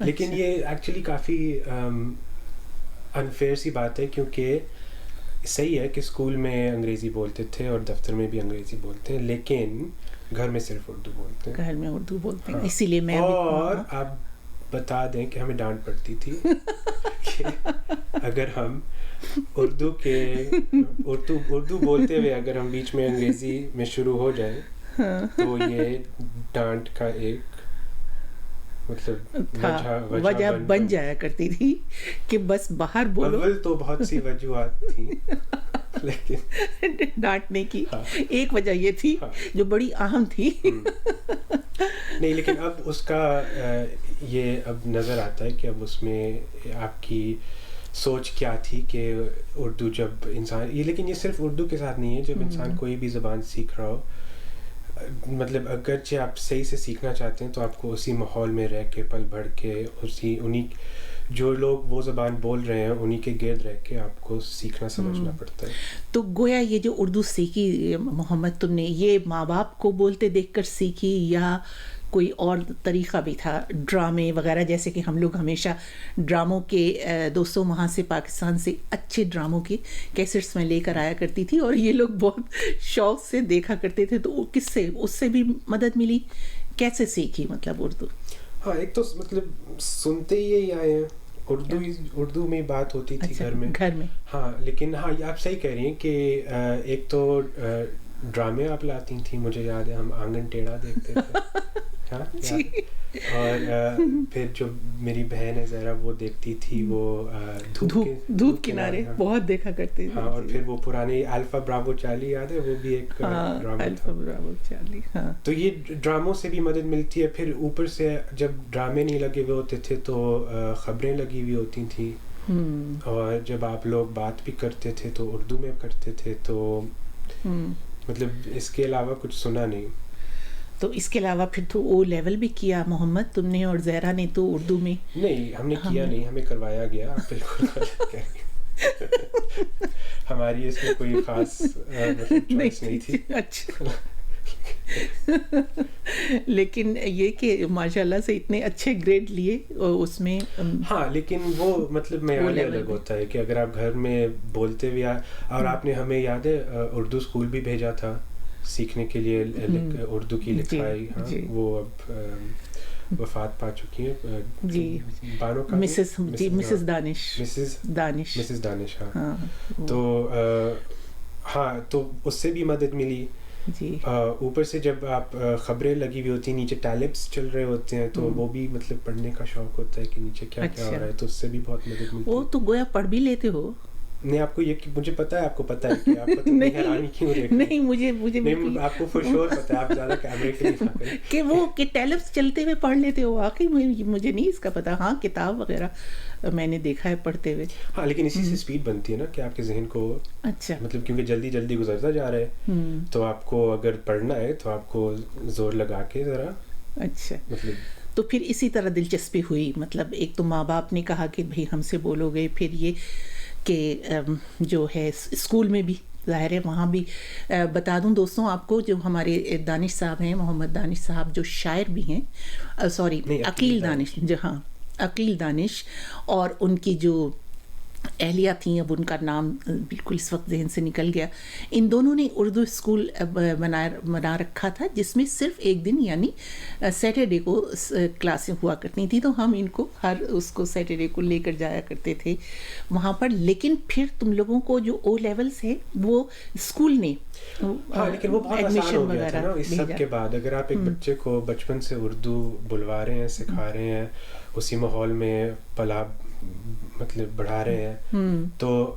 لیکن یہ ایکچولی کافی انفیئر سی بات ہے, کیونکہ صحیح ہے کہ اسکول میں انگریزی بولتے تھے اور دفتر میں بھی انگریزی بولتے ہیں, لیکن گھر میں صرف اردو بولتے ہیں. گھر میں اردو بولتے ہیں, اسی لیے میں اور آپ بتا دیں کہ ہمیں ڈانٹ پڑتی تھی کہ اگر ہم اردو بولتے ہوئے اگر ہم بیچ میں انگریزی میں شروع ہو جائیں تو یہ ڈانٹ کا ایک مطلب وجہ بن جایا کرتی تھی کہ بس باہر بولو. اول تو بہت سی وجوہات تھیں لیکن ڈانٹنے کی ایک وجہ یہ تھی جو بڑی اہم تھی. نہیں, لیکن اب اس کا یہ اب نظر آتا ہے کہ اب اس میں آپ کی سوچ کیا تھی کہ اردو جب انسان لیکن یہ صرف اردو کے ساتھ نہیں ہے, جب انسان کوئی بھی زبان سیکھ رہا ہو, مطلب اگرچہ آپ صحیح سے سیکھنا چاہتے ہیں تو آپ کو اسی ماحول میں رہ کے پل بھر کے انہیں جو لوگ وہ زبان بول رہے ہیں انہیں کے گرد رہ کے آپ کو سیکھنا سمجھنا پڑتا ہے. تو گویا یہ جو اردو سیکھی محمد تم نے یہ ماں باپ کو بولتے دیکھ کر سیکھی یا کوئی اور طریقہ بھی تھا, ڈرامے وغیرہ, جیسے کہ ہم لوگ ہمیشہ ڈراموں کے دوستوں وہاں سے پاکستان سے اچھے ڈراموں کی کیسٹس میں لے کر آیا کرتی تھی اور یہ لوگ بہت شوق سے دیکھا کرتے تھے, تو کس سے اس سے بھی مدد ملی, کیسے سیکھی مطلب اردو؟ ہاں, ایک تو مطلب سنتے ہی آئے ہیں, اردو میں بات ہوتی تھی گھر میں. ہاں, لیکن ہاں آپ صحیح کہہ رہی ہیں کہ ایک تو ڈرامے آپ لاتی تھیں, مجھے یاد ہے ہم آنگن ٹیڑھا دیکھتے تھے. ہاں, اور پھر جو میری بہن ہے زہرا وہ دیکھتی تھی وہ دھوپ کنارے بہت دیکھا کرتے تھے. ہاں, اور پھر وہ پرانے الفا براوو چارلی یاد ہے, وہ بھی ایک ڈرامہ الفا براوو چارلی. ہاں, تو یہ ڈراموں سے بھی مدد ملتی ہے. پھر اوپر سے جب ڈرامے نہیں لگے ہوئے ہوتے تھے تو خبریں لگی ہوئی ہوتی تھیں, اور جب آپ لوگ بات بھی کرتے تھے تو اردو میں کرتے تھے, تو مطلب اس کے علاوہ کچھ سنا نہیں. تو اس کے علاوہ پھر تو او لیول بھی کیا محمد تم نے اور زہرا نے تو اردو میں؟ نہیں, ہم نے کیا نہیں, ہمیں کروایا گیا. آپ بالکل غلط کہہ رہی ہیں, ہماری اس میں کوئی خاص چوائس نہیں تھی. اچھا, لیکن یہ کہ ماشاء اللہ سے اتنے اچھے گریڈ لیے اس میں. ہاں, لیکن وہ مطلب معیار الگ ہوتا ہے کہ اگر آپ گھر میں بولتے ہوئے, اور آپ نے ہمیں یاد ہے اردو اسکول بھی بھیجا تھا سیکھنے کے لیے اردو کی لکھائی. ہاں, وہ اب وفات پا چکی ہیں جی, بانو کا مسز دانش. ہاں, تو ہاں, تو اس سے بھی مدد ملی جی. اوپر سے جب آپ خبریں لگی ہوئی ہوتی ہیں, نیچے ٹیلپس چل رہے ہوتے ہیں, تو وہ بھی مطلب پڑھنے کا شوق ہوتا ہے کہ نیچے کیا کیا ہو رہا ہے, تو اس سے بھی بہت مدد ملتی ہے. وہ تو گویا پڑھ بھی لیتے ہو. نہیں, آپ کو یہ مجھے پتا ہے, آپ کو پتا ہے کہ آپ کو حیرانی کیوں رہے. نہیں, مجھے آپ کو فور شور پتا ہے, آپ زیادہ کیمرے کے لیے کہ وہ کہ ٹیلپس چلتے ہوئے پڑھ لیتے ہو. واقعی مجھے نہیں اس کا پتا. ہاں, کتاب وغیرہ میں نے دیکھا ہے پڑھتے ہوئے. ہاں, لیکن اسی سے اسپیڈ بنتی ہے نا کہ آپ کے ذہن کو اچھا مطلب کیونکہ جلدی جلدی گزرتا جا رہا ہے, تو آپ کو اگر پڑھنا ہے تو آپ کو زور لگا کے ذرا. اچھا, مطلب تو پھر اسی طرح دلچسپی ہوئی. مطلب ایک تو ماں باپ نے کہا کہ بھائی ہم سے بولو گے, پھر یہ کہ جو ہے اسکول میں بھی ظاہر ہے وہاں بھی. بتا دوں دوستوں آپ کو, جو ہمارے دانش صاحب ہیں, محمد دانش صاحب, جو شاعر بھی ہیں, سوری عقیل دانش, جہاں عقیل دانش, اور ان کی جو اہلیہ تھیں, اب ان کا نام بالکل اس وقت ذہن سے نکل گیا. ان دونوں نے اردو اسکول بنا رکھا تھا, جس میں صرف ایک دن یعنی سیٹرڈے کو کلاسیں ہوا کرتی تھیں, تو ہم ان کو ہر اس کو سیٹرڈے کو لے کر جایا کرتے تھے وہاں پر. لیکن پھر تم لوگوں کو جو او لیولس ہے وہ اسکول نے لیکن وہ بہت آسان ہو گیا تھا نا اس سب کے بعد. اگر آپ ایک بچے کو بچپن سے اردو بلوا رہے ہیں, سکھا رہے ہیں, اسی ماحول میں پلا مطلب بڑھا رہے ہیں, تو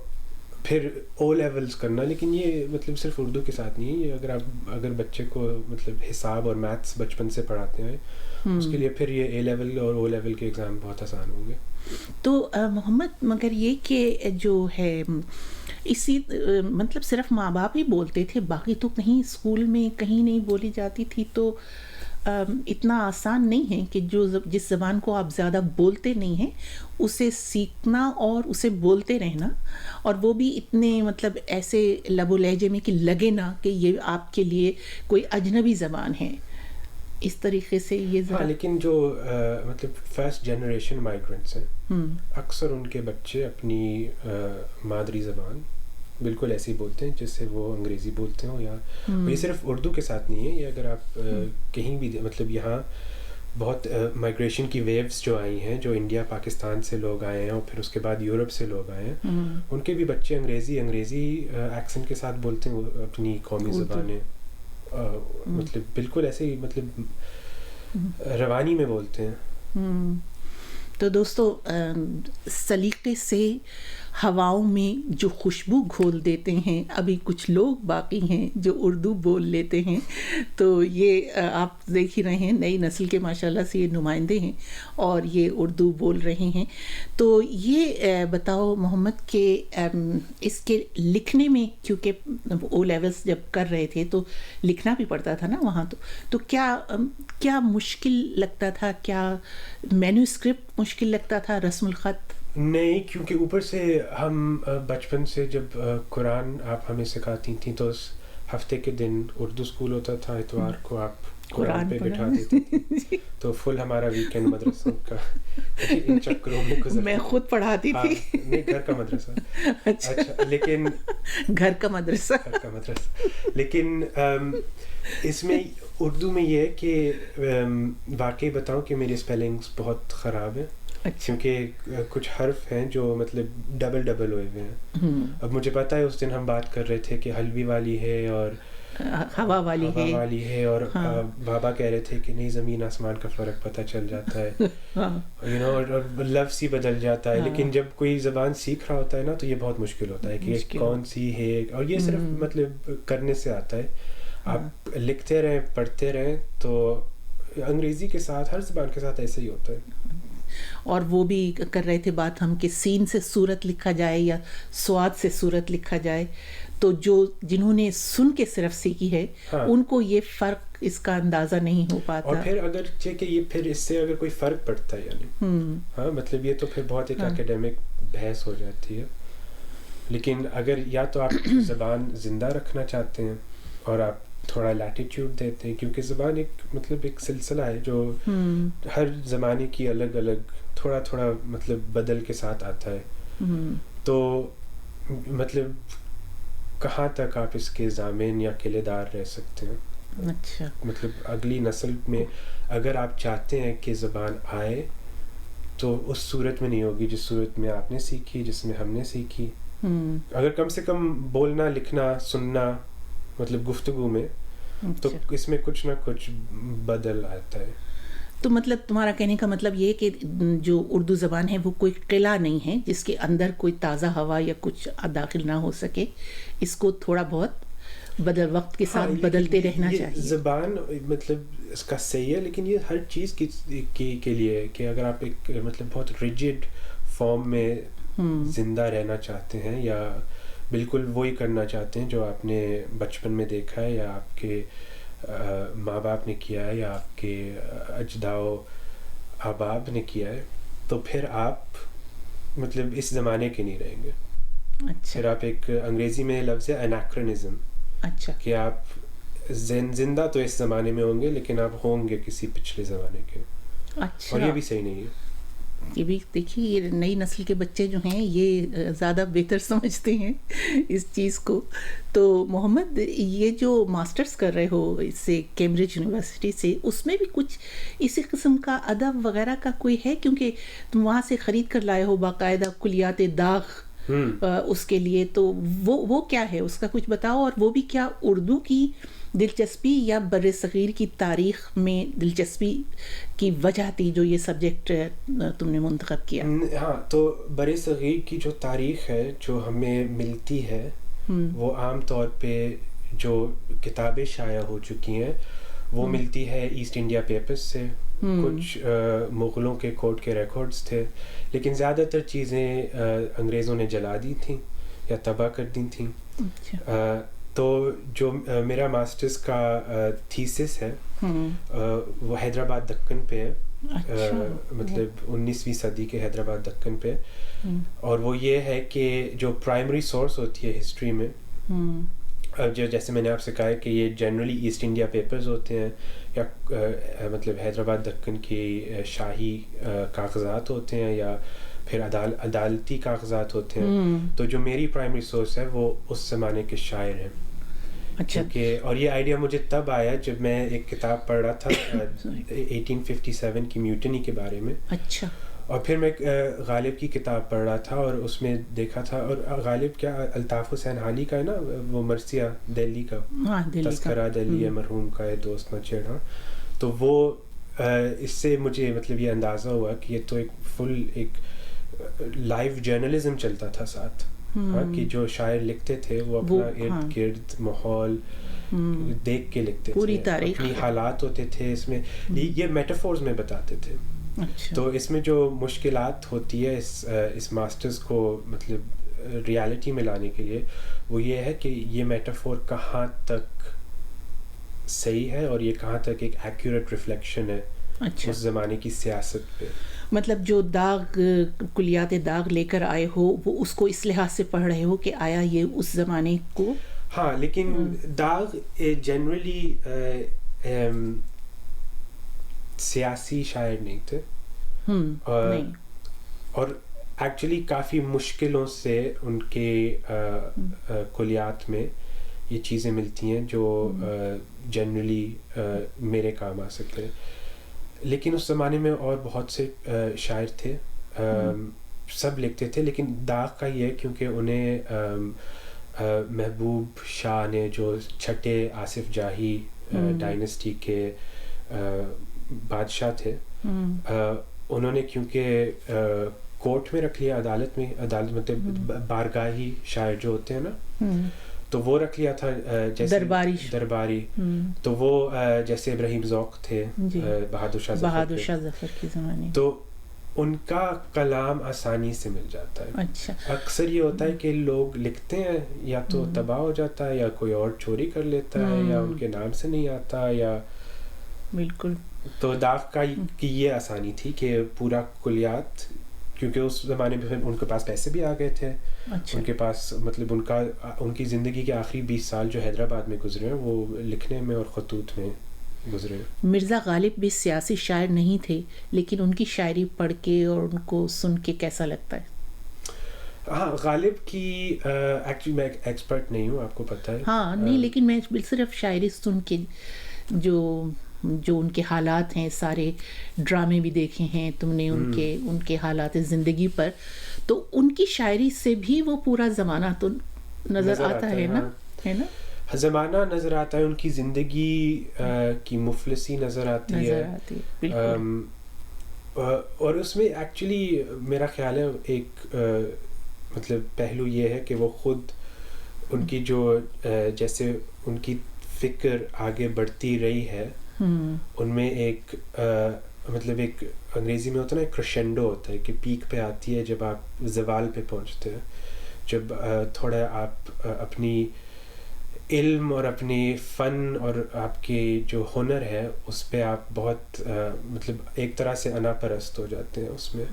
پھر او لیولز کرنا. لیکن یہ مطلب صرف اردو کے ساتھ نہیں ہے, یہ اگر بچے کو مطلب حساب اور میتھس بچپن سے پڑھاتے ہیں, اس کے لیے پھر یہ اے لیول اور او لیول کے ایگزام بہت آسان ہوں گے. تو محمد, مگر یہ کہ جو ہے اسی مطلب صرف ماں باپ ہی بولتے تھے, باقی تو کہیں اسکول میں کہیں نہیں بولی جاتی تھی, تو اتنا آسان نہیں ہے کہ جس زبان کو آپ زیادہ بولتے نہیں ہیں اسے سیکھنا اور اسے بولتے رہنا, اور وہ بھی اتنے مطلب ایسے لب و لہجے میں کہ لگے نا کہ یہ آپ کے لیے کوئی اجنبی زبان ہے. اس طریقے سے یہ ہاں لیکن جو مطلب فرسٹ جنریشن مائیگرنٹس ہیں اکثر ان کے بچے اپنی مادری زبان بالکل ایسے ہی بولتے ہیں جس سے وہ انگریزی بولتے ہوں، یا یہ صرف اردو کے ساتھ نہیں ہے، یہ اگر آپ کہیں بھی مطلب یہاں بہت مائیگریشن کی ویوز جو آئی ہیں، جو انڈیا پاکستان سے لوگ آئے ہیں اور پھر اس کے بعد یورپ سے لوگ آئے ہیں، ان کے بھی بچے انگریزی ایکسنٹ کے ساتھ بولتے ہیں اپنی قومی زبانیں، مطلب بالکل ایسے ہی مطلب روانی میں بولتے ہیں. تو دوستو سلیقے سے ہواؤں میں جو خوشبو گھول دیتے ہیں، ابھی کچھ لوگ باقی ہیں جو اردو بول لیتے ہیں، تو یہ آپ دیکھ ہی رہے ہیں نئی نسل کے ماشاءاللہ سے یہ نمائندے ہیں اور یہ اردو بول رہے ہیں. تو یہ بتاؤ محمد کہ اس کے لکھنے میں، کیونکہ او لیولس جب کر رہے تھے تو لکھنا بھی پڑتا تھا نا وہاں، تو کیا مشکل لگتا تھا؟ کیا مینوسکرپٹ مشکل لگتا تھا، رسم الخط؟ نہیں، کیونکہ اوپر سے ہم بچپن سے جب قرآن آپ ہمیں سکھاتی تھیں تو ہفتے کے دن اردو اسکول ہوتا تھا، اتوار کو آپ قرآن پہ بٹھا دیتی تھی، تو فل ہمارا ویکینڈ مدرسوں کا ان چکروں میں گزرتا. میں خود پڑھاتی تھی. نہیں، گھر کا مدرسہ. اچھا، لیکن گھر کا مدرسہ لیکن اس میں اردو میں یہ ہے کہ واقعی بتاؤں کہ میری اسپیلنگس بہت خراب ہیں، کیونکہ کچھ حرف ہیں جو مطلب ڈبل ہوئے ہوئے ہیں. اب مجھے پتا ہے اس دن ہم بات کر رہے تھے کہ حلوی والی ہے اور ہوا والی ہے، اور بابا کہہ رہے تھے کہ نہیں، زمین آسمان کا فرق پتہ چل جاتا ہے، اور لفظ ہی بدل جاتا ہے. لیکن جب کوئی زبان سیکھ رہا ہوتا ہے نا تو یہ بہت مشکل ہوتا ہے کہ کون سی ہے، اور یہ صرف مطلب کرنے سے آتا ہے. آپ لکھتے رہیں، پڑھتے رہیں، تو انگریزی کے ساتھ ہر زبان کے ساتھ ایسے ہی ہوتا ہے. اور وہ بھی کر رہے تھے بات ہم کہ سین سے صورت لکھا جائے یا سواد سے صورت لکھا جائے، تو جنہوں نے سن کے صرف سیکھی ہے ان کو یہ فرق، اس کا اندازہ نہیں ہو پاتا. اور پھر اگر کہ یہ پھر اس سے اگر کوئی فرق پڑتا ہے یعنی ہاں مطلب یہ تو پھر بہت ایک اکیڈیمک بحث ہو جاتی ہے. لیکن اگر یا تو آپ زبان زندہ رکھنا چاہتے ہیں اور آپ تھوڑا لیٹیٹیوڈ دیتے ہیں، کیونکہ زبان ایک سلسلہ ہے جو ہر زمانے کی الگ الگ تھوڑا مطلب بدل کے ساتھ آتا ہے. تو مطلب کہاں تک آپ اس کے ضامن یا قلعے دار رہ سکتے ہیں. اچھا، مطلب اگلی نسل میں اگر آپ چاہتے ہیں کہ زبان آئے تو اس صورت میں نہیں ہوگی جس صورت میں آپ نے سیکھی، جس میں ہم نے سیکھی. اگر کم سے کم بولنا، لکھنا، سننا مطلب گفتگو میں، تو اس میں کچھ نہ کچھ بدل آتا ہے. تو مطلب تمہارا کہنے کا مطلب یہ کہ جو اردو زبان ہے وہ کوئی قلعہ نہیں ہے جس کے اندر کوئی تازہ ہوا یا کچھ داخل نہ ہو سکے، اس کو تھوڑا بہت وقت کے ساتھ بدلتے رہنا چاہیے. زبان مطلب اس کا صحیح ہے، لیکن یہ ہر چیز کے لیے کہ اگر آپ ایک مطلب بہت ریجڈ فارم میں زندہ رہنا چاہتے ہیں یا بالکل وہی کرنا چاہتے ہیں جو آپ نے بچپن میں دیکھا ہے یا آپ کے ماں باپ نے کیا ہے یا آپ کے اجداد و آباب نے کیا ہے، تو پھر آپ مطلب اس زمانے کے نہیں رہیں گے. پھر آپ ایک انگریزی میں لفظ ہے انیکرونزم، کہ آپ زندہ تو اس زمانے میں ہوں گے لیکن آپ ہوں گے کسی پچھلے زمانے کے. اور یہ بھی صحیح نہیں ہے. یہ بھی دیکھیے، یہ نئی نسل کے بچے جو ہیں یہ زیادہ بہتر سمجھتے ہیں اس چیز کو. تو محمد، یہ جو ماسٹرز کر رہے ہو اس سے کیمبرج یونیورسٹی سے، اس میں بھی کچھ اسی قسم کا ادب وغیرہ کا کوئی ہے؟ کیونکہ تم وہاں سے خرید کر لائے ہو باقاعدہ کلیات داغ اس کے لیے، تو وہ کیا ہے، اس کا کچھ بتاؤ. اور وہ بھی کیا اردو کی دلچسپی یا بر صغیر کی تاریخ میں دلچسپی کی وجہ تھی جو یہ سبجیکٹ تم نے منتخب کیا؟ ہاں، تو بر صغیر کی جو تاریخ ہے جو ہمیں ملتی ہے وہ عام طور پہ جو کتابیں شائع ہو چکی ہیں وہ ملتی ہے ایسٹ انڈیا پیپرز سے. کچھ مغلوں کے کورٹ کے ریکارڈز تھے، لیکن زیادہ تر چیزیں انگریزوں نے جلا دی تھیں یا تباہ کر دی تھیں. تو جو میرا ماسٹرز کا تھیسس ہے وہ حیدرآباد دکن پہ ہے، مطلب 19ویں صدی کے حیدرآباد دکن پہ. اور وہ یہ ہے کہ جو پرائمری سورس ہوتی ہے ہسٹری میں جو جیسے میں نے آپ سے کہا ہے کہ یہ جنرلی ایسٹ انڈیا پیپرز ہوتے ہیں یا مطلب حیدرآباد دکن کی شاہی کاغذات ہوتے ہیں یا پھر عدالتی کاغذات ہوتے ہیں. تو جو میری پرائمری سورس ہے وہ اس زمانے کے شاعر ہیں. اچھا. اور یہ آئیڈیا مجھے تب آیا جب میں ایک کتاب پڑھ رہا تھا 1857 کی میوٹنی کے بارے میں. اچھا. اور پھر میں غالب کی کتاب پڑھ رہا تھا اور اس میں دیکھا تھا, اور غالب کیا الطاف حسین حالی کا ہے نا, وہ مرثیہ دہلی کا تذکرہ دہلی مرحوم کا ہے دوست نہ چھیڑا. تو وہ اس سے مجھے مطلب یہ اندازہ ہوا کہ یہ تو ایک فل ایک لائیو جرنلزم چلتا تھا ساتھ, کہ جو شاعر لکھتے تھے وہ اپنا ارد گرد ماحول دیکھ کے لکھتے تھے, پوری تاریخ اپنی حالات ہوتے تھے اس میں, یہ میٹافورز میں بتاتے تھے. تو اس میں جو مشکلات ہوتی ہے اس ماسٹرز کو مطلب ریالٹی میں لانے کے لیے, وہ یہ ہے کہ یہ میٹافور کہاں تک صحیح ہے اور یہ کہاں تک ایک ایکوریٹ ریفلیکشن ہے اس زمانے کی سیاست پہ. مطلب جو داغ کلیات داغ لے کر آئے ہو وہ اس کو اس لحاظ سے پڑھ رہے ہو کہ آیا یہ اس زمانے کو. ہاں, لیکن داغ جنرلی سیاسی شاعر نہیں تھے, اور ایکچولی کافی مشکلوں سے ان کے کلیات میں یہ چیزیں ملتی ہیں جو جنرلی میرے کام آ سکتے. لیکن اس زمانے میں اور بہت سے شاعر تھے, سب لکھتے تھے, لیکن داغ کا یہ ہے کیونکہ انہیں محبوب شاہ نے جو چھٹے آصف جاہی ڈائنسٹی کے بادشاہ تھے, انہوں نے کیونکہ کورٹ میں رکھ لیا, عدالت مطلب بارگاہی شاعر جو ہوتے ہیں نا, تو وہ رکھ لیا تھا جیسے درباری. تو وہ جیسے ابراہیم ذوق تھے, بہادر شاہ ظفر کے زمانے, تو ان کا کلام آسانی سے مل جاتا ہے. اچھا. اکثر یہ ہوتا ہے کہ لوگ لکھتے ہیں یا تو تباہ ہو جاتا ہے یا کوئی اور چوری کر لیتا ہے یا ان کے نام سے نہیں آتا یا بالکل. تو داغ کی یہ آسانی تھی کہ پورا کلیات, کیونکہ اس زمانے میں ان کے پاس پیسے بھی آ گئے تھے. اچھا. ان کے پاس مطلب ان کی زندگی کے آخری 20 سال جو حیدرآباد میں گزرے ہیں وہ لکھنے میں اور خطوط میں گزرے. مرزا غالب بھی سیاسی شاعر نہیں تھے, لیکن ان کی شاعری پڑھ کے اور ان کو سن کے کیسا لگتا ہے؟ ہاں, غالب کی ایکچولی میں ایکسپرٹ نہیں ہوں, آپ کو پتہ ہے. ہاں نہیں, لیکن میں صرف شاعری سن کے جو ان کے حالات ہیں, سارے ڈرامے بھی دیکھے ہیں تم نے ان کے حالات زندگی پر, تو ان کی شاعری سے بھی وہ پورا زمانہ تو نظر آتا ہے نا, ہے نا, زمانہ نظر آتا ہے, ان کی زندگی کی مفلسی نظر آتی ہے. اور اس میں ایکچولی میرا خیال ہے ایک مطلب پہلو یہ ہے کہ وہ خود ان کی جو جیسے ان کی فکر آگے بڑھتی رہی ہے, ان میں ایک مطلب ایک انگریزی میں ہوتا ہے نا, ایک کرشنڈو ہوتا ہے کہ پیک پہ آتی ہے جب آپ زوال پہ پہنچتے ہیں, جب تھوڑا آپ اپنی علم اور اپنی فن اور آپ کی جو ہنر ہے اس پہ آپ بہت مطلب ایک طرح سے انا پرست ہو جاتے ہیں اس میں.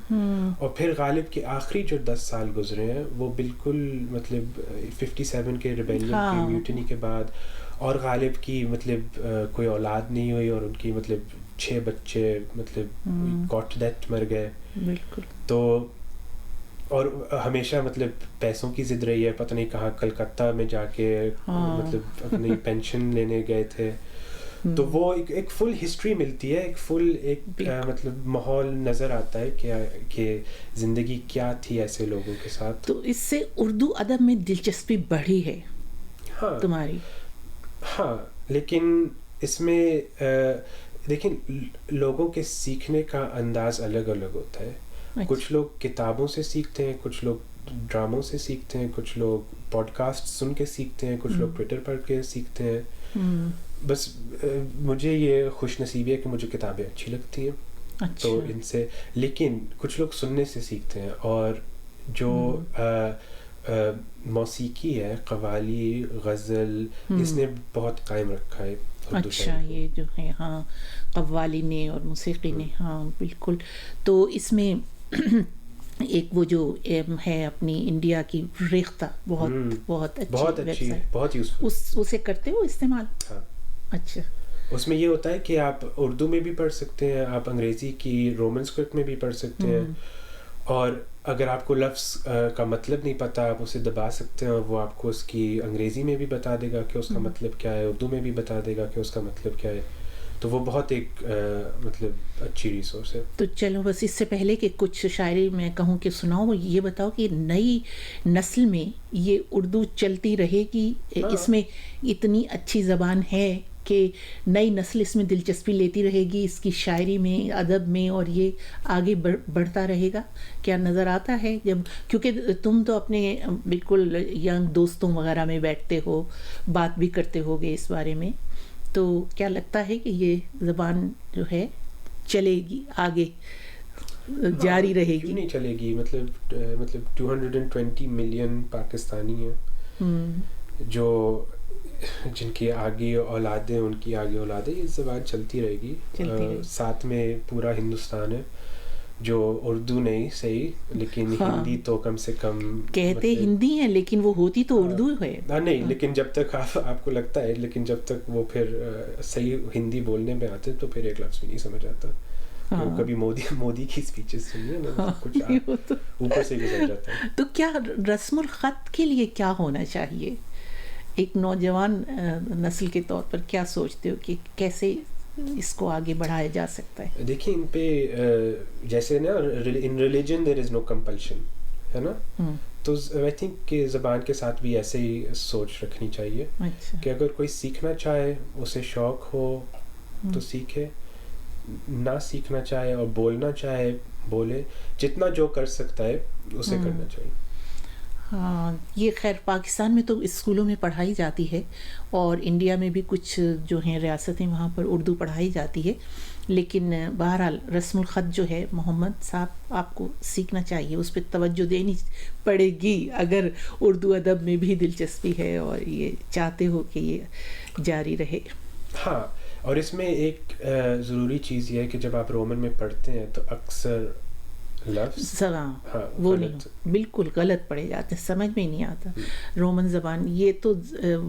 اور پھر غالب کے آخری جو 10 سال گزرے ہیں وہ بالکل مطلب 57 کے ریبیلین کی میوٹنی کے بعد, اور غالب کی مطلب کوئی اولاد نہیں ہوئی اور ان کی مطلب 6 بچے مطلب کاٹ ڈیتھ مر گئے. بالکل. تو اور ہمیشہ مطلب پیسوں کی ضد رہی ہے, پتہ نہیں کہاں کلکتہ میں جا کے مطلب اپنی پینشن لینے گئے تھے. تو وہ ایک فل ہسٹری ملتی ہے, ایک فل ایک مطلب ماحول نظر آتا ہے کہ زندگی کیا تھی ایسے لوگوں کے ساتھ. تو اس سے اردو ادب میں دلچسپی بڑھی ہے تمہاری؟ ہاں, لیکن اس میں دیکھیں لوگوں کے سیکھنے کا انداز الگ الگ ہوتا ہے. کچھ لوگ کتابوں سے سیکھتے ہیں, کچھ لوگ ڈراموں سے سیکھتے ہیں, کچھ لوگ پوڈ کاسٹ سن کے سیکھتے ہیں, کچھ لوگ ٹویٹر پڑھ کے سیکھتے ہیں. بس مجھے یہ خوش نصیبی ہے کہ مجھے کتابیں اچھی لگتی ہیں, تو ان سے, لیکن کچھ لوگ سننے سے سیکھتے ہیں. اور جو موسیقی ہے, قوالی, غزل, اس نے بہت قائم رکھا ہے. اچھا, یہ جو ہے ہاں قوالی نے اور موسیقی نے, ہاں بالکل. تو اس میں ایک وہ جو ہے اپنی انڈیا کی ریختہ بہت اچھی بہت یوزفل. اسے کرتے ہو استعمال؟ ہاں. اچھا. اس میں یہ ہوتا ہے کہ آپ اردو میں بھی پڑھ سکتے ہیں, آپ انگریزی کی رومن اسکرپٹ میں بھی پڑھ سکتے ہیں, اور اگر آپ کو لفظ کا مطلب نہیں پتہ آپ اسے دبا سکتے ہیں اور وہ آپ کو اس کی انگریزی میں بھی بتا دے گا کہ اس کا مطلب کیا ہے, اردو میں بھی بتا دے گا کہ اس کا مطلب کیا ہے. تو وہ بہت ایک مطلب اچھی ریسورس ہے. تو چلو بس اس سے پہلے کہ کچھ شاعری میں کہوں کہ سناؤ, یہ بتاؤ کہ نئی نسل میں یہ اردو چلتی رہے گی؟ اس میں اتنی اچھی زبان ہے کہ نئی نسل اس میں دلچسپی لیتی رہے گی, اس کی شاعری میں, ادب میں, اور یہ آگے بڑھتا رہے گا؟ کیا نظر آتا ہے جب, کیونکہ تم تو اپنے بالکل ینگ دوستوں وغیرہ میں بیٹھتے ہو, بات بھی کرتے ہوگے اس بارے میں, تو کیا لگتا ہے کہ یہ زبان جو ہے چلے گی آگے, جاری رہے گی؟ کیوں نہیں چلے گی؟ مطلب 220 ملین پاکستانی ہیں جو جن کی آگے اولادیں, ان کی آگے اولادیں, یہ زبان چلتی رہے گی. ساتھ میں پورا ہندوستان ہے جو اردو نہیں صحیح لیکن ہندی تو کم سے کم کہتے ہندی ہیں لیکن وہ ہوتی تو اردو ہے. نہیں, لیکن جب تک آپ کو لگتا ہے, لیکن جب تک وہ پھر صحیح ہندی بولنے میں آتے تو پھر ایک لفظ بھی نہیں سمجھ آتا. کبھی مودی کی اسپیچز سنیے نا, کچھ اوپر سے گزر جاتا ہے. تو کیا رسم الخط کے لیے کیا ہونا چاہیے ایک نوجوان نسل کے طور پر؟ کیا سوچتے ہو کہ کیسے اس کو آگے بڑھایا جا سکتا ہے؟ دیکھیں ان پہ جیسے نا in religion there is no compulsion ہے نا, تو آئی تھنک کہ زبان کے ساتھ بھی ایسے ہی سوچ رکھنی چاہیے کہ اگر کوئی سیکھنا چاہے, اسے شوق ہو تو سیکھے, نہ سیکھنا چاہے اور بولنا چاہے بولے, جتنا جو کر سکتا ہے اسے کرنا چاہیے. ہاں, یہ خیر پاکستان میں تو اسکولوں میں پڑھائی جاتی ہے, اور انڈیا میں بھی کچھ جو ہیں ریاستیں وہاں پر اردو پڑھائی جاتی ہے, لیکن بہرحال رسم الخط جو ہے محمد صاحب آپ کو سیکھنا چاہیے, اس پہ توجہ دینی پڑے گی اگر اردو ادب میں بھی دلچسپی ہے اور یہ چاہتے ہو کہ یہ جاری رہے. ہاں, اور اس میں ایک ضروری چیز یہ ہے کہ جب آپ رومن میں پڑھتے ہیں تو اکثر لفظ وہ نہیں, بالکل غلط پڑے جاتے ہیں, سمجھ میں نہیں آتا. رومن زبان یہ تو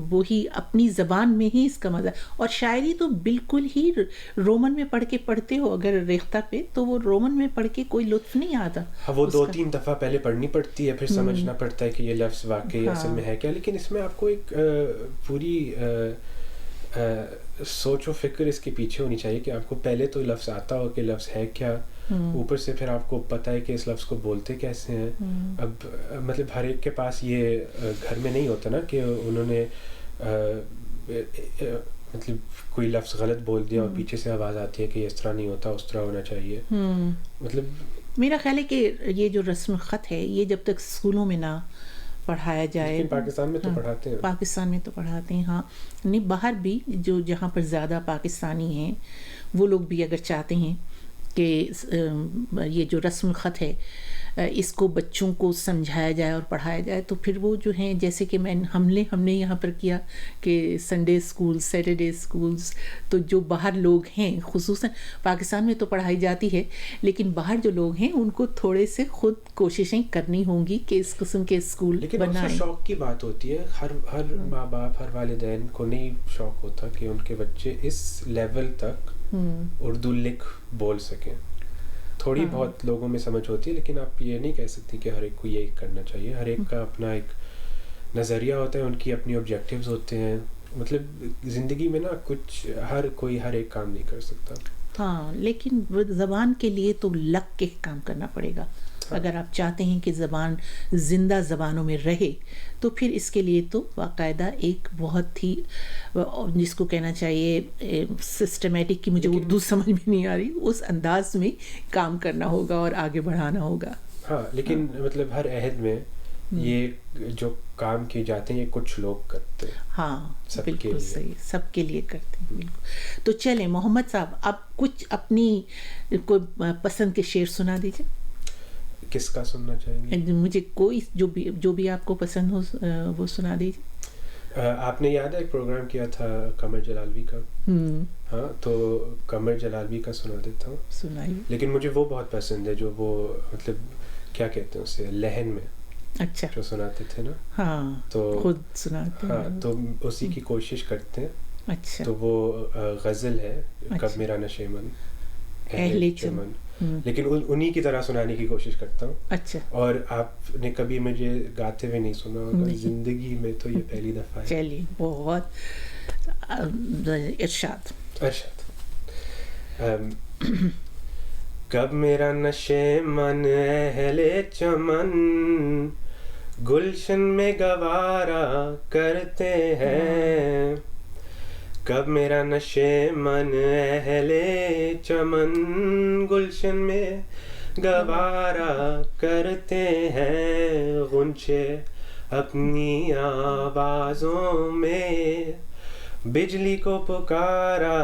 وہی اپنی زبان میں ہی اس کا مزہ, اور شاعری تو بالکل ہی رومن میں پڑھ کے پڑھتے ہو اگر ریختہ پہ, تو وہ رومن میں پڑھ کے کوئی لطف نہیں آتا. وہ 2-3 دفعہ پہلے پڑھنی پڑتی ہے, پھر سمجھنا پڑتا ہے کہ یہ لفظ واقعی اصل میں ہے کیا. لیکن اس میں آپ کو ایک پوری سوچ و فکر اس کے پیچھے ہونی چاہیے کہ آپ کو پہلے تو لفظ آتا ہو کہ لفظ ہے کیا, اوپر سے پھر آپ کو پتہ ہے کہ اس لفظ کو بولتے کیسے ہیں. اب مطلب ہر ایک کے پاس یہ گھر میں نہیں ہوتا نا کہ انہوں نے مطلب کوئی لفظ غلط بول دیا اور پیچھے سے آواز آتی ہے کہ اس طرح نہیں ہوتا, اس طرح ہونا چاہیے. مطلب میرا خیال ہے کہ یہ جو رسم خط ہے یہ جب تک اسکولوں میں نہ پڑھایا جائے, پاکستان میں تو پڑھاتے ہیں, پاکستان میں تو پڑھاتے ہیں ہاں, نہیں باہر بھی جو جہاں پر زیادہ پاکستانی ہیں وہ لوگ بھی اگر چاہتے ہیں کہ یہ جو رسم الخط ہے اس کو بچوں کو سمجھایا جائے اور پڑھایا جائے, تو پھر وہ جو ہیں جیسے کہ ہم نے یہاں پر کیا کہ سنڈے اسکول, سیٹرڈے اسکولز, تو جو باہر لوگ ہیں خصوصاً پاکستان میں تو پڑھائی جاتی ہے, لیکن باہر جو لوگ ہیں ان کو تھوڑے سے خود کوششیں کرنی ہوں گی کہ اس قسم کے اسکول بنائیں. لیکن شوق کی بات ہوتی ہے, ہر ماں باپ, ہر والدین کو نہیں شوق ہوتا کہ ان کے بچے اس لیول تک اردو لکھ بول سکیں. تھوڑی بہت لوگوں میں سمجھ ہوتی ہے, لیکن آپ یہ نہیں کہہ سکتی کہ ہر ایک کو یہی کرنا چاہیے. ہر ایک کا اپنا ایک نظریہ ہوتا ہے, ان کی اپنی آبجیکٹیوز ہوتے ہیں. مطلب زندگی میں نا کچھ ہر ایک کام نہیں کر سکتا. ہاں, لیکن زبان کے لیے تو لگ کے کام کرنا پڑے گا. اگر آپ چاہتے ہیں کہ زبان زندہ زبانوں میں رہے تو پھر اس کے لیے تو باقاعدہ ایک بہت ہی جس کو کہنا چاہیے سسٹمیٹک, کی مجھے اردو سمجھ میں نہیں آ رہی, اس انداز میں کام کرنا ہوگا اور آگے بڑھانا ہوگا. ہاں, لیکن مطلب ہر عہد میں یہ جو کام کیے جاتے ہیں یہ کچھ لوگ کرتے ہیں. ہاں بالکل صحیح, سب کے لیے کرتے ہیں بالکل. تو چلیں محمد صاحب, اب کچھ اپنی کوئی پسند کے شعر سنا دیجیے. کس کا سننا چاہیں گے؟ مجھے کوئی جو بھی آپ کو پسند ہو وہ سنا دیجیے. آپ نے یاد ہے ایک پروگرام کیا تھا قمر جلالوی کا؟ ہاں, تو قمر جلالوی کا سنا دیتا ہوں. سنائیے. لیکن مجھے وہ بہت پسند ہے جو وہ مطلب کیا کہتے ہیں اسے, لہن میں اچھا جو سناتے تھے نا, ہاں تو خود سناتے ہیں. ہاں تو اسی کی کوشش کرتے ہیں. اچھا تو وہ غزل ہے کب میرا نشے من اہل چمن, لیکن انہی کی طرح سنانے کی کوشش کرتا ہوں. اچھا اور آپ نے کبھی مجھے گاتے ہوئے نہیں سنا ہوگا زندگی میں, تو یہ پہلی دفعہ ہے. چلیے بہت ارشاد. کب میرا نشے من اہل چمن گلشن میں گوارا کرتے ہیں, کب میرا نشے من اہل چمن گلشن میں گوارا کرتے ہیں, غنچے اپنی آوازوں میں بجلی کو پکارا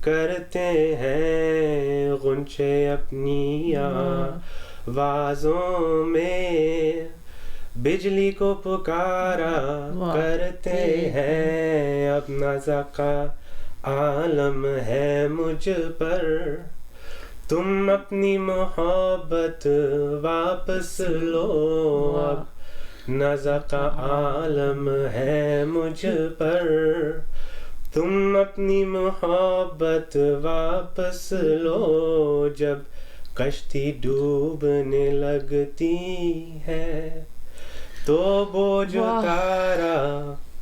کرتے ہیں, غنچے اپنی آوازوں میں بجلی کو پکارا کرتے ہیں. اب نازا کا عالم ہے مجھ پر, تم اپنی محبت واپس لو. اب نازا کا عالم ہے مجھ پر, تم اپنی محبت واپس لو. جب کشتی ڈوبنے لگتی ہے تو بوجھ اتارا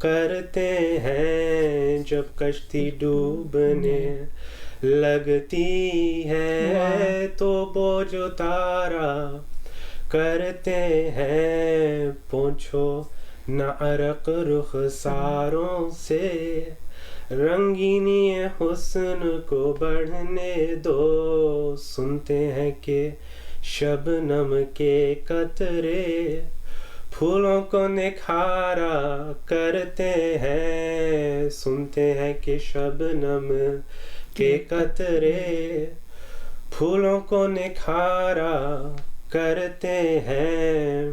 کرتے ہیں, جب کشتی ڈوبنے لگتی ہے تو بوجھ اتارا کرتے ہیں. پوچھو نہ عرق رخساروں سے, رنگینی حسن کو بڑھنے دو. سنتے ہیں کہ شبنم کے قطرے پھولوں کو نکھارا کرتے ہیں, سنتے ہیں کہ شبنم کے قطرے پھولوں کو نکھارا کرتے ہیں.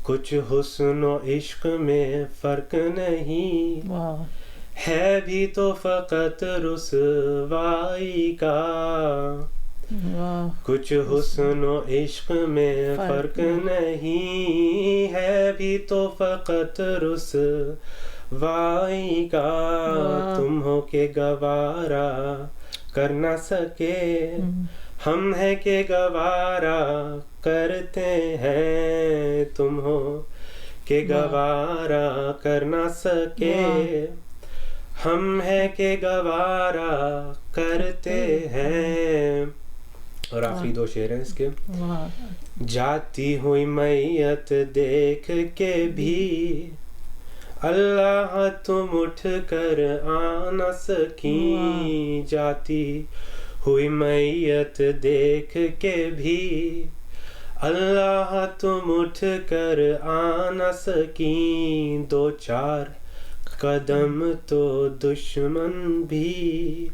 کچھ حسن و عشق میں فرق نہیں ہے بھی تو فقط رسوائی کا, کچھ حسن و عشق میں فرق نہیں ہے بھی تو فقط رسوائی کا. تم ہو کہ گوارا کر نہ سکے, ہم ہیں کہ گوارا کرتے ہیں. تم ہو کہ گوارا کر نہ سکے, ہم ہیں کہ گوارا کرتے ہیں. اور آخری دو شعر ہیں اس کے. جاتی ہوئی میت دیکھ کے بھی اللہ تم اٹھ کر آ نہ سکیں, جاتی ہوئی میت دیکھ کے بھی اللہ تم اٹھ کر آ نہ سکیں. دو چار قدم تو دشمن بھی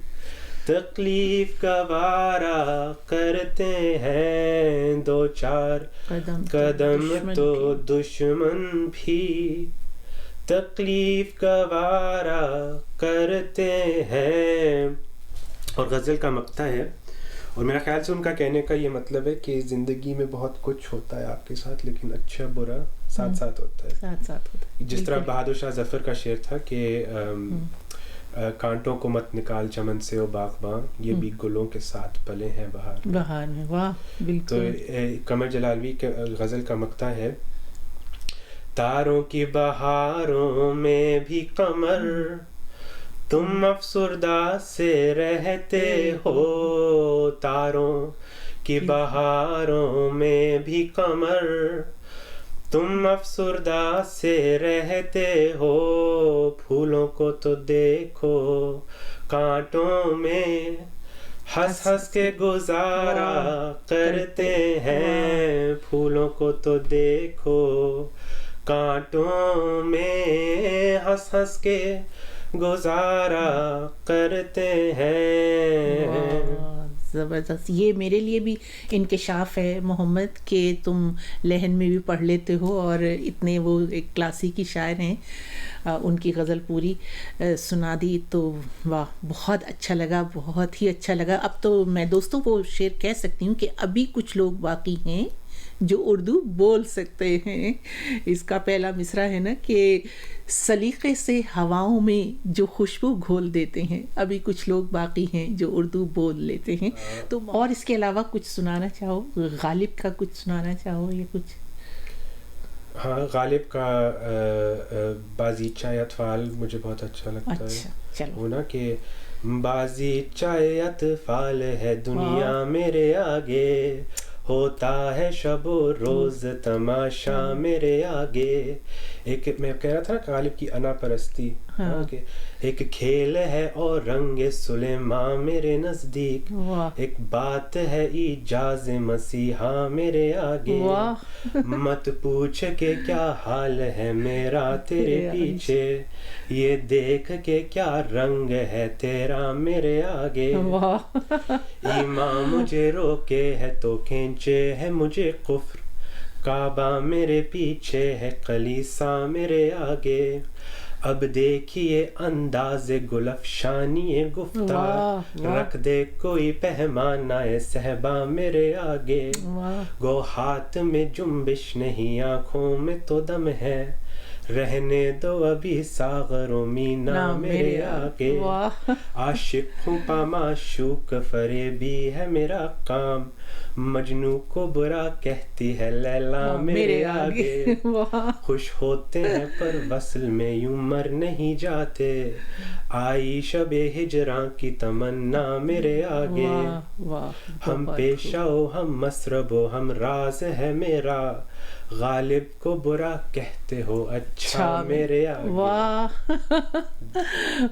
تکلیف کا وارا کرتے ہیں, دو چار قدم تو دشمن بھی تکلیف کا وارا کرتے ہیں. اور غزل کا مقطع ہے, اور میرا خیال سے ان کا کہنے کا یہ مطلب ہے کہ زندگی میں بہت کچھ ہوتا ہے آپ کے ساتھ, لیکن اچھا برا ساتھ ساتھ ہوتا ہے. جس طرح بہادر شاہ ظفر کا شعر تھا کہ کانٹوں کو مت نکال چمن سے او باغباں, یہ بھی گلوں کے ساتھ پلے ہیں بہار میں. واہ بالکل. تو قمر جلالوی کے غزل کا مقطع ہے. تاروں کی بہاروں میں بھی قمر تم افسردہ سے رہتے ہو, تاروں کی بہاروں میں بھی قمر تم افسردہ سے رہتے ہو. پھولوں کو تو دیکھو کانٹوں میں ہنس ہنس کے گزارا کرتے ہیں, پھولوں کو تو دیکھو کانٹوں میں ہنس ہنس کے گزارا کرتے ہیں. زبردست. یہ میرے لیے بھی انکشاف ہے محمد کہ تم لہن میں بھی پڑھ لیتے ہو, اور اتنے وہ ایک کلاسیکی شاعر ہیں, ان کی غزل پوری سنا دی تو واہ بہت اچھا لگا, بہت ہی اچھا لگا. اب تو میں دوستوں کو شیئر کہہ سکتی ہوں کہ ابھی کچھ لوگ باقی ہیں جو اردو بول سکتے ہیں. اس کا پہلا مصرع ہے نا کہ سلیقے سے ہواؤں میں جو خوشبو گھول دیتے ہیں. ابھی کچھ لوگ باقی ہیں جو اردو بول لیتے ہیں. تو اور اس کے علاوہ کچھ سنانا چاہو, غالب کا کچھ سنانا چاہو یا کچھ؟ ہاں, غالب کا بازیچہ اطفال مجھے بہت اچھا لگتا ہے. وہ نا کہ بازیچہ اطفال ہے دنیا میرے آگے, ہوتا ہے شب و روز تماشا میرے آگے. ایک میں کہہ رہا تھا نا غالب کی انا پرستی, کہ ایک کھیل ہے اور رنگ سلیماں میرے نزدیک, ایک بات ہے ایجاز مسیحا میرے آگے, مت پوچھ کہ کیا حال ہے میرا تیرے پیچھے, یہ دیکھ کہ کیا رنگ ہے تیرا میرے آگے. ایمان مجھے روکے ہے تو کھینچے ہے مجھے کفر, کعبہ میرے پیچھے ہے کلیسا میرے آگے. اب دیکھیے انداز گل افشانی گفتار, رکھ دے کوئی پیمانہ صہبا میرے آگے. گو ہاتھ میں جنبش نہیں آنکھوں میں تو دم ہے, رہنے دو ابھی ساغر و مینا میرے آگے. عاشق ہوں پا معشوق فریبی ہے میرا کام, مجنو کو برا کہتی ہے لیلا میرے آگے. خوش ہوتے ہیں پر وصل میں یوں مر نہیں جاتے, آئی شب ہجراں کی تمنا میرے آگے. ہم پیشہ و ہم مسرب و ہم راز ہے میرا, غالب کو برا کہتے ہو اچھا میرے آگے. واہ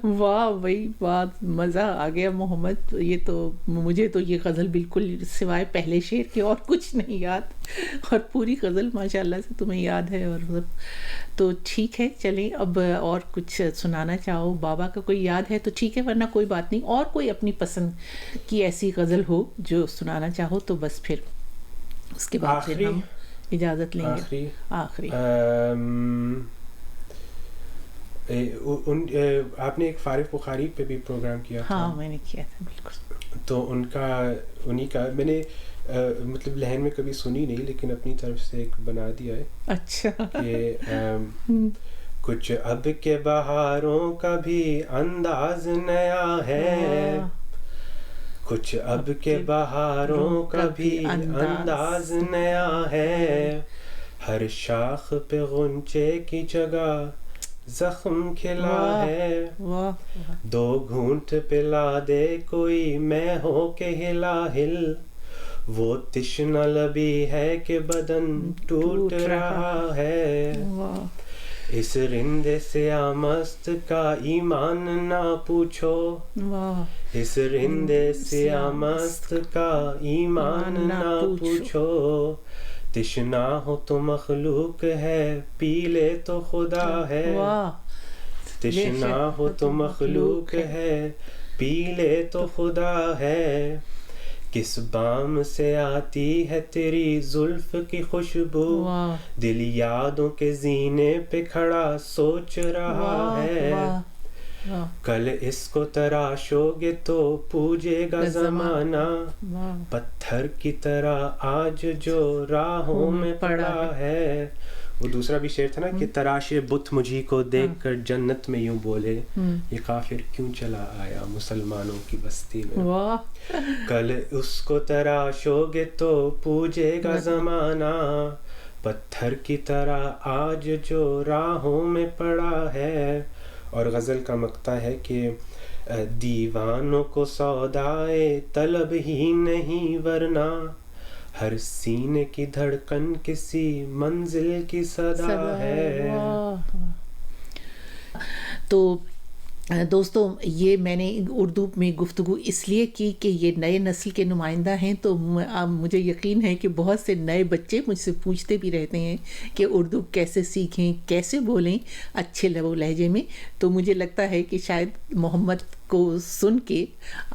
واہ بھائی, بات مزہ آ گیا محمد. یہ تو مجھے تو یہ غزل بالکل سوائے پہلے شعر کے اور کچھ نہیں یاد, اور پوری غزل ماشاءاللہ سے تمہیں یاد ہے. اور تو ٹھیک ہے, چلیں اب اور کچھ سنانا چاہو, بابا کا کوئی یاد ہے تو ٹھیک ہے, ورنہ کوئی بات نہیں. اور کوئی اپنی پسند کی ایسی غزل ہو جو سنانا چاہو تو بس پھر اس کے بعد پھر ہم اجازت لیں گے. آخری آپ نے ایک فارغ بخاری پہ بھی پروگرام کیا تھا. ہاں میں نے کیا تھا بالکل. تو انہی کا میں نے مطلب لہن میں کبھی سنی نہیں, لیکن اپنی طرف سے ایک بنا دیا ہے. اچھا. کہ کچھ اب کے بہاروں کا بھی انداز نیا ہے, کچھ اب کے بہاروں کا بھی انداز نیا ہے, ہر شاخ پہ غنچے کی جگہ زخم کھلا ہے, دو گھونٹ پلا دے کوئی میں ہو کے ہلا ہل, وہ تشنہ لبی ہے کہ بدن ٹوٹ رہا ہے. اس رندے سیاہ مست کا ایمان نہ پوچھو, اس رندے سیاہ مست کا ایمان نہ پوچھو, تشنا ہو تو مخلوق ہے پی لے تو خدا ہے, تشنا ہو تو مخلوق ہے پی لے تو خدا ہے. کس بام سے آتی ہے تیری زلف کی خوشبو, دل یادوں کے زینے پہ کھڑا سوچ رہا ہے. کل اس کو تراشو گے تو پوجے گا زمانہ, پتھر کی طرح آج جو راہوں میں پڑا ہے. وہ دوسرا بھی شعر تھا نا کہ تراشے بت مجھی کو دیکھ کر جنت میں یوں بولے, یہ کافر کیوں چلا آیا مسلمانوں کی بستی میں. کل اس کو تراشو گے تو پوجے گا زمانہ, پتھر کی طرح آج جو راہوں میں پڑا ہے. اور غزل کا مقطع ہے کہ دیوانوں کو سودائے طلب ہی نہیں ورنہ, ہر سینے کی دھڑکن کسی منزل کی صدا ہے. تو دوستوں یہ میں نے اردو میں گفتگو اس لیے کی کہ یہ نئے نسل کے نمائندہ ہیں, تو مجھے یقین ہے کہ بہت سے نئے بچے مجھ سے پوچھتے بھی رہتے ہیں کہ اردو کیسے سیکھیں, کیسے بولیں اچھے لب و لہجے میں. تو مجھے لگتا ہے کہ شاید محمد کو سن کے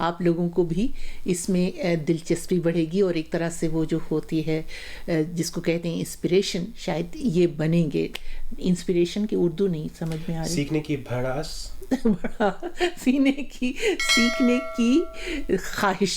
آپ لوگوں کو بھی اس میں دلچسپی بڑھے گی, اور ایک طرح سے وہ جو ہوتی ہے جس کو کہتے ہیں انسپریشن, شاید یہ بنیں گے. انسپریشن کی اردو نہیں سمجھ میں آ رہی, سیکھنے کی بھڑاس سیکھنے کی خواہش,